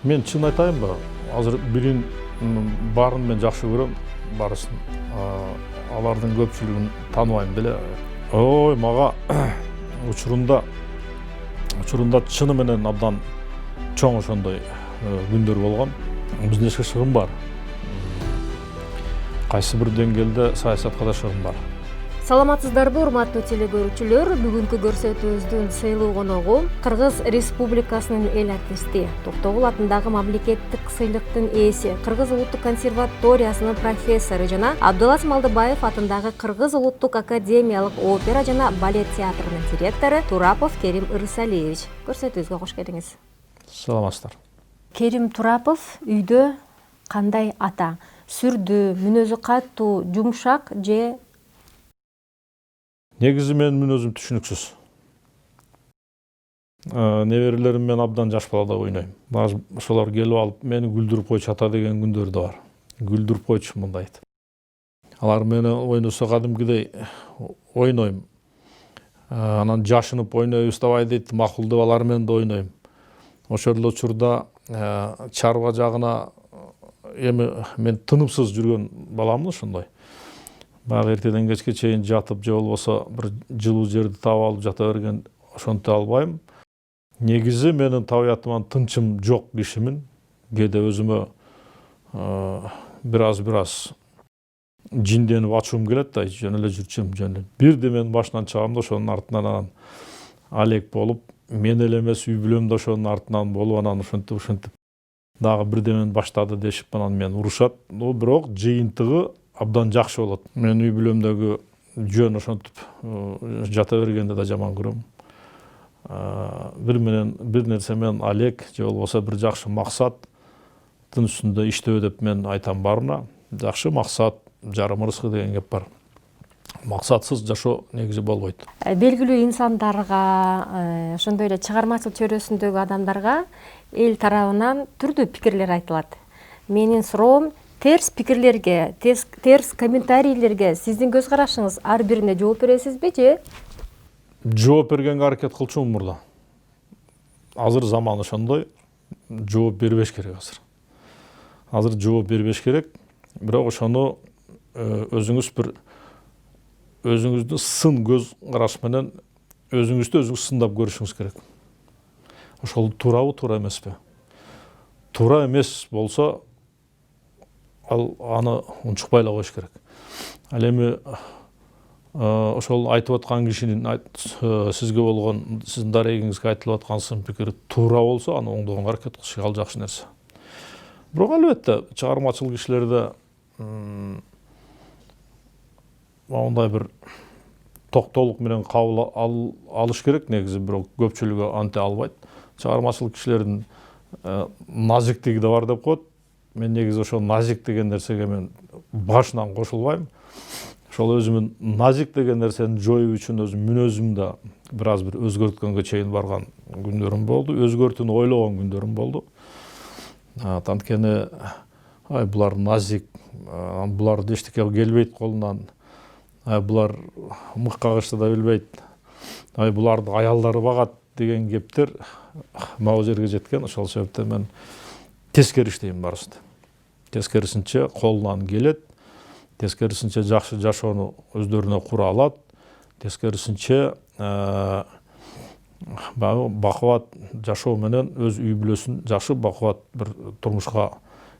Мен чын айтайын ба, азыр бирин барын мен жакшы көрөм, барысын. Алардын көпчүлүгүн тааныбайм деле. Ой, мага учурунда чыны менен абдан чоң ошондой күндөр болгон. Биздин шыгым бар. Кайсы бир деңгээлде саясатка да шыгым бар. Саламатсыздарбы, урматтуу телекөрүүчүлөр? Бүгүнкү көрсөтүүбүздүн сыйлуу коногу Кыргыз Республикасынын эл артисти, Токтогул атындагы мамлекеттик сыйлыктын ээси, Кыргыз улуттук консерваториясынын профессору жана Абдулаз Малдыбаев атындагы Кыргыз улуттук академиялык опера жана балет театрынын директору Турапов Керим Ырысалиевич. Көрсөтүүбүзгө кош келиңиз. Саламатсыздар. Керим Турапов үйдө кандай ата? Сүрдүү, мүнөзү катуу, жумшак же? Негизи менин мүнөзүм түшүнүксүз. Неберелерим мен абдан жаш балада ойнойм. Ошолор келип алып, мени күлдүрүп койчу ата деген күндөр да бар. Күлдүрүп койчу мындайт. Алар мени ойносо кадимкидей ойнойм. Анан жашынып ойнойбуз давай дейт, макул деп алар менен да ойнойм. Ошол эле учурда чарба жагына эми мен тынымсыз жүргөн баламын ошондой. Баягы эртеден кечке чейин жатып, же болбосо бир жылуу жерди таап алып жата берген ошонто албайм. Негизи менин табиятыман тынчым жок кишимин. Кээде өзүмө бир аз жинденип ачуум келет да, жөн эле жүрчүм, жөн эле. Бирде мен башынан чыгам да ошонун артынан анан алек болуп, мен эле эмес үй бүлөм да ошонун артынан болуп, анан ушинтип дагы бирдемени баштады дешип анан мен урушат. Бирок жыйынтыгы абдан жакшы болот. Мен үй бүлөмдөгү жөн ошентип жата бергенди да жаман көрөм. Бир нерсе менен алек же болбосо бир жакшы максаттын үстүндө иштөө деп мен айтам баарына. Жакшы максат, жарым ырыскы деген кеп бар. Максатсыз жашоо негизи болбойт. Белгилүү инсандарга, ошондой эле чыгармачылык чөйрөсүндөгү адамдарга эл тарабынан түрдүү пикирлер айтылат. Менин суроом, терс пикирлерге, терс комментарийлерге сиздин көз карашыңыз ар бирине жооп бересизби же? Жооп бергенге аракет кылчумун мурда. Азыр заман ошондой, жооп бербеш керек азыр. Азыр жооп бербеш керек, бирок ошону өзүңүздүн сын көз караш менен өзүңүздү сындап көрүшүңүз керек. Ошол туурабы, туура эмеспи? Туура эмес болсо, аны унчукпай эле коюш керек. Ал эми ошол айтып аткан кишинин сизге болгон, сиздин дарегиңизге айтылып аткан сын пикири туура болсо, аны оңдогонго аракет кылыш ал жакшы нерсе. Бирок албетте чыгармачыл кишилерде мындай бир токтолук менен кабыл алыш керек негизи, бирок көпчүлүгү анте албайт. Чыгармачыл кишилердин назиктиги да бар деп коет. Мен негизи ошол назик деген нерсеге мен башынан кошулбайм. Ошол өзүмүн назик деген нерсени жоюу үчүн өзүм мүнөзүмдү бир өзгөрткөнгө чейин барган күндөрүм болду. Өзгөртүүнү ойлогон күндөрүм болду. Анткени булар назик, буларды эчтеке келбейт колунан. Булар мык кагышты да билбейт. Буларды аялдары багат деген кептер могу жерге жеткен. Ошол себептен мен тескери иштейм барысында. Тескерисинче колунан келет, тескерисинче жакшы жашоону өздөрүнө кура алат, тескерисинче бакубат жашоо менен өз үй бүлөсүн жакшы бакубат бир турмушка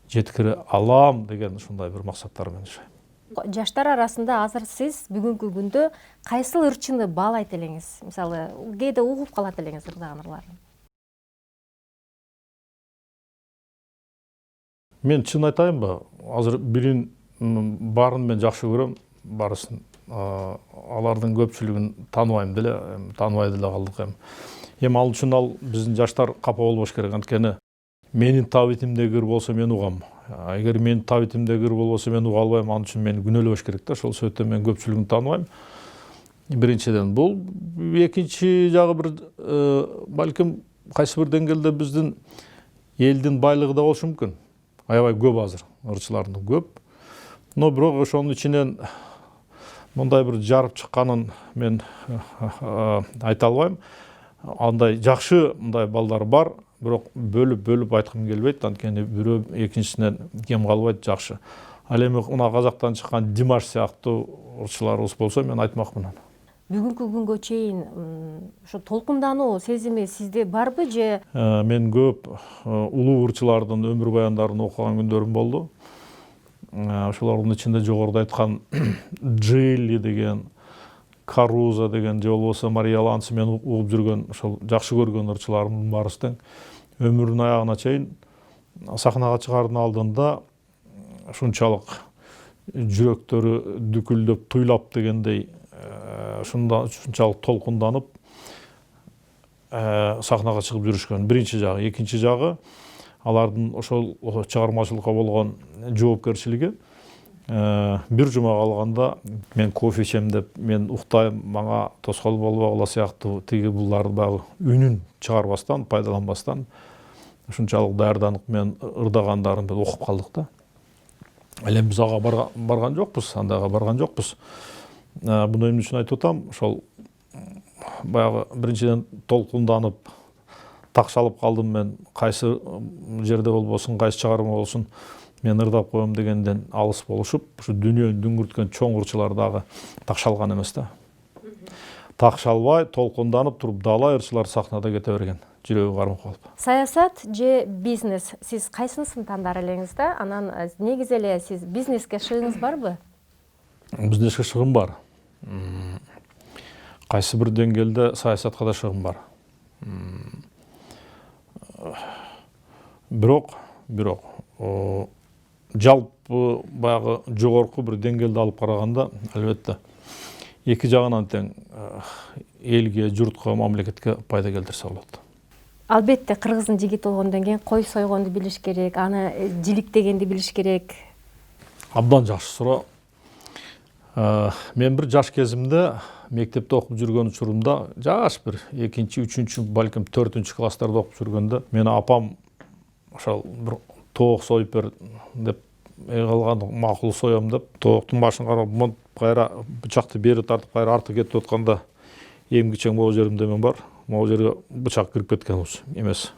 жеткире алам деген ушундай бир максаттар менен жашайм. Жаштар арасында азыр сиз бүгүнкү күндө кайсыл ырчыны баалайт элеңиз? Мисалы, кээде угуп калат элеңиз ырдаган ырларын. Мен чын айтайын ба, азыр бирин барын мен жакшы көрөм, барысын. Алардын көпчүлүгүн тааныбайм деле, тааныбай деле калдык. Эми ал үчүн биздин жаштар капа болбош керек. Анткени менин табитимдеги ыр болсо мен угам. Эгер менин табитимдеги ыр болбосо мен уга албайм, ал үчүн мени күнөөлөбөш керек да. Ошол себептен мен көпчүлүгүн тааныбайм. Биринчиден бул, экинчи жагы бир балким кайсы бир деңгээлде биздин элдин байлыгы да болушу мүмкүн. Аябай көп азыр, ырчылардын көп. Но бирок ошонун ичинен мындай бир жарып чыкканын мен айта албайм. Андай жакшы мындай балдар бар, бирок бөлүп айткым келбейт, анткени бирөө экинчисинен кем калбайт, жакшы. Ал эми мына Казактан чыккан Димаш сыяктуу ырчыларыбыз болсо мен айтмакмын. Бүгүнкү күнгө чейин ошо толкундануу сезими сизде барбы же? Мен көп улуу ырчылардын өмүр баяндарын окуган күндөрүм болду. Ошолордун ичинде жогоруда айткан Джилли деген, Каруза деген же болбосо Мария Лансы мен угуп жүргөн, ошол жакшы көргөн ырчыларымдын баарысы тең өмүрүнүн аягына чейин сахнага чыгаардын алдында ушунчалык жүрөктөрү дүкүлдөп, туйлап дегендей ушунчалык толкунданып сахнага чыгып жүрүшкөн. Биринчи жагы, экинчи жагы алардын ошол чыгармачылыкка болгон жоопкерчилиги. Бир жума калганда мен кофе ичем деп, мен уктайм, мага тоскоол болбогула сыяктуу тиги буларды баягы үнүн чыгарбастан, пайдаланбастан ушунчалык даярданып мен ырдагандарымды окуп калдык да. Ал эми биз ага барган жокпуз, андайга барган жокпуз. Буну эмне үчүн айтып атам? Ошол баягы биринчиден толкунданып такшалып калдым мен, кайсы жерде болбосун, кайсы чыгарма болсун мен ырдап коем дегенден алыс болушуп, ушу дүйнөнү дүңгүрткөн чоң ырчылар дагы такшалган эмес да. Такшалбай, толкунданып туруп далай ырчылар сахнада кете берген, жүрөгү кармап калып. Саясат же бизнес, сиз кайсынысын тандаар элеңиз да? Анан негизи эле сиз бизнеске шыгыңыз барбы? Бизнеске шыгым бар. Кайсы бир деңгээлде саясатка да шыгым бар. Бирок жалпы баягы жогорку бир деңгээлде алып караганда, албетте эки жагынан тең элге, журтка, мамлекетке пайда келтирсе болот. Албетте кыргыздын жигити болгондон кийин кой сойгонду билиш керек, аны жиликтегенди билиш керек. Абдан жакшы суроо. Мен бир жаш кезимде мектепте окуп жүргөн учурумда, жаш бир 2-3, балким 4 класстарда окуп жүргөндө, мени апам ошол бир тоок союп бер деп калган, макул соём деп, тооктун башын карап, кайра бычакты бери тартып, кайра арты кетип атканда, эмгичең могу жеримде мен бар, могу жерге бычак кирип кеткен эмес.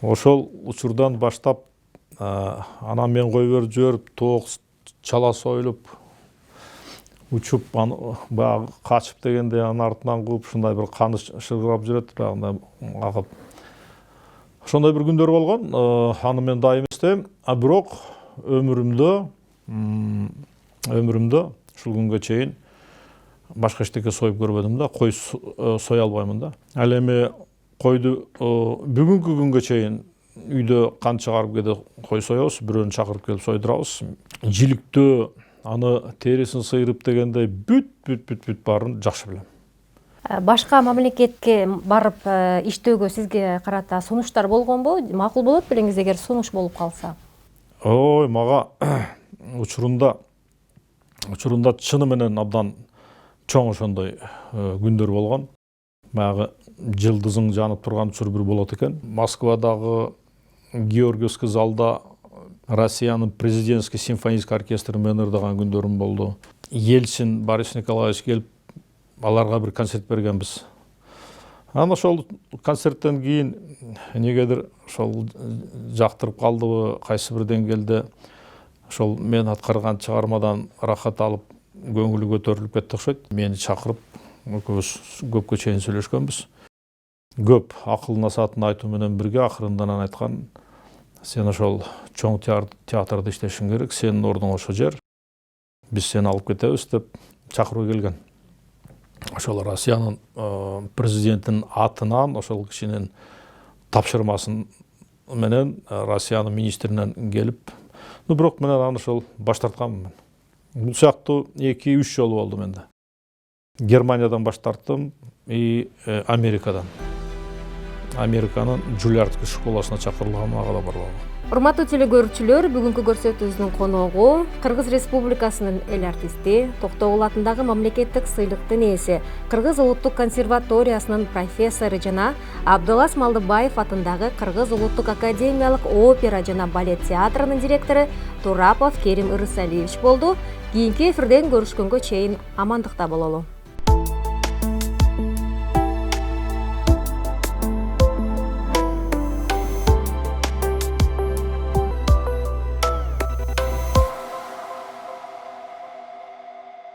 Ошол учурдан баштап, анан мен кой берип жиберип, тоок чала союлуп, учуп, баягы качып дегенде анын артынан кууп, ушундай бир каны шыргырап жүрөт, баягындай агып. Ошондой бир күндөр болгон, аны мен дайым эстейм. Бирок өмүрүмдө ушул күнгө чейин башка эчтеке союп көрбөдүм да, кой соя албаймын да. Ал эми койду бүгүнкү күнгө чейин үйдө кан чыгарып кээде кой соебуз, бирөөнү чакырып келип сойдурабыз. Жиликтөө, аны терисин сыйрып дегендей бүт баарын жакшы билем. Башка мамлекетке барып иштөөгө сизге карата сунуштар болгонбу? Макул болот белеңиз эгер сунуш болуп калса? Ой, мага учурунда чыны менен абдан чоң ошондой күндөр болгон. Баягы жылдызың жанып турган учур бир болот экен. Москвадагы Георгиевский залда Россиянын президентский симфонический оркестрин менен ырдаган күндөрүм болду. Ельцин Борис Николаевич келип, аларга бир концерт бергенбиз. Анан ошол концерттен кийин негедир ошол жактырып калдыбы, кайсы бир деңгээлде ошол мен аткарган чыгармадан рахат алып, көңүлү көтөрүлүп кетти окшойт. Мени чакырып, экөөбүз көпкө чейин сүйлөшкөнбүз. Көп акыл насаатын айтуу менен бирге акырында анан айткан: сен ошол чоң театрда иштешиң керек, сенин ордуң ошо жер, биз сени алып кетебиз деп чакыруу келген. Ошол Россиянын президентинин атынан ошол кишинин тапшырмасын менен Россиянын министринен келип, бирок мен аны ошол баш тартканмын. Бул сыяктуу 2-3 жолу болду менде. Германиядан баш тарттым и Америкадан. Американын Джульярд школасына чакырылган, ага да баргам. Урматтуу телекөрүүчүлөр, бүгүнкү көрсөтүүбүздүн коногу Кыргыз Республикасынын эл артисти, Токтогул атындагы мамлекеттик сыйлыктын ээси, Кыргыз улуттук консерваториясынын профессору жана Абдылас Малдыбаев атындагы Кыргыз улуттук академиялык опера жана балет театрынын директору Турапов Керим Ырысалиевич болду. Кийинки эфирден көрүшкөнгө чейин амандыкта бололу.